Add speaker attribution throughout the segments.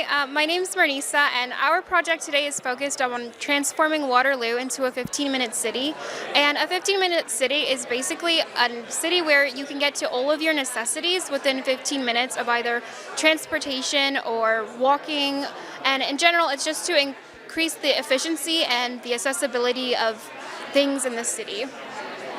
Speaker 1: Hi, my name is Marnisa, and our project today is focused on transforming Waterloo into a 15-minute city. And a 15-minute city is basically a city where you can get to all of your necessities within 15 minutes of either transportation or walking. And in general, it's just to increase the efficiency and the accessibility of things in the city.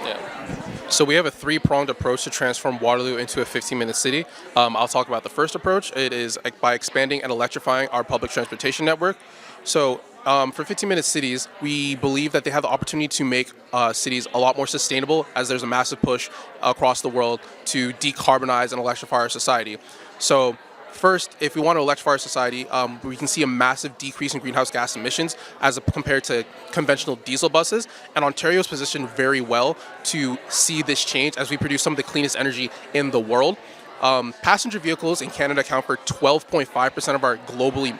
Speaker 2: Yeah. So we have a three-pronged approach to transform Waterloo into a 15-minute city. I'll talk about the first approach. It is by expanding and electrifying our public transportation network. So for 15-minute cities, we believe that they have the opportunity to make cities a lot more sustainable, as there's a massive push across the world to decarbonize and electrify our society. So first, if we want to electrify our society, we can see a massive decrease in greenhouse gas emissions as compared to conventional diesel buses. And Ontario is positioned very well to see this change as we produce some of the cleanest energy in the world. Passenger vehicles in Canada account for 12.5% of our globally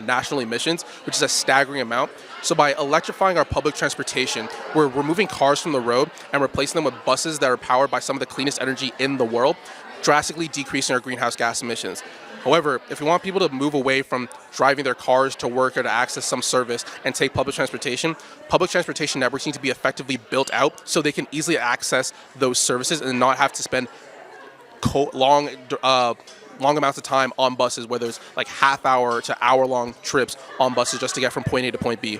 Speaker 2: national emissions, which is a staggering amount. So by electrifying our public transportation, we're removing cars from the road and replacing them with buses that are powered by some of the cleanest energy in the world, drastically decreasing our greenhouse gas emissions. However, if we want people to move away from driving their cars to work or to access some service and take public transportation networks need to be effectively built out so they can easily access those services and not have to spend long amounts of time on buses, whether it's like half-hour to hour-long trips on buses just to get from point A to point B.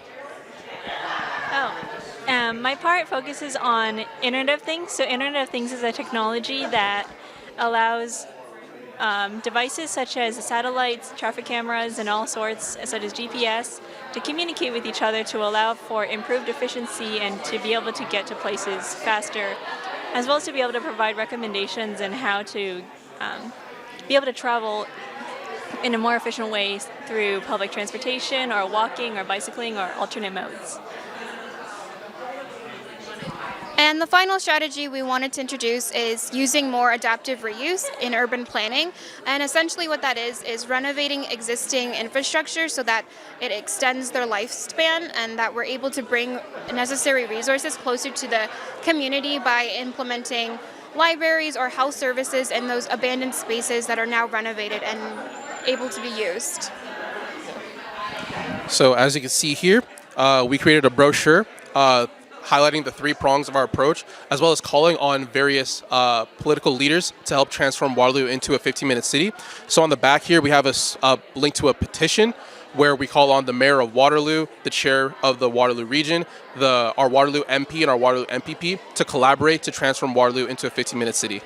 Speaker 3: My part focuses on Internet of Things. So Internet of Things is a technology that allows devices such as satellites, traffic cameras, and all sorts, such as GPS, to communicate with each other to allow for improved efficiency and to be able to get to places faster, as well as to be able to provide recommendations on how to be able to travel in a more efficient way through public transportation or walking or bicycling or alternate modes.
Speaker 1: And the final strategy we wanted to introduce is using more adaptive reuse in urban planning. And essentially what that is renovating existing infrastructure so that it extends their lifespan and that we're able to bring necessary resources closer to the community by implementing libraries or health services in those abandoned spaces that are now renovated and able to be used.
Speaker 2: So as you can see here, we created a brochure highlighting the three prongs of our approach, as well as calling on various political leaders to help transform Waterloo into a 15-minute city. So on the back here, we have a link to a petition where we call on the mayor of Waterloo, the chair of the Waterloo region, our Waterloo MP and our Waterloo MPP to collaborate to transform Waterloo into a 15-minute city.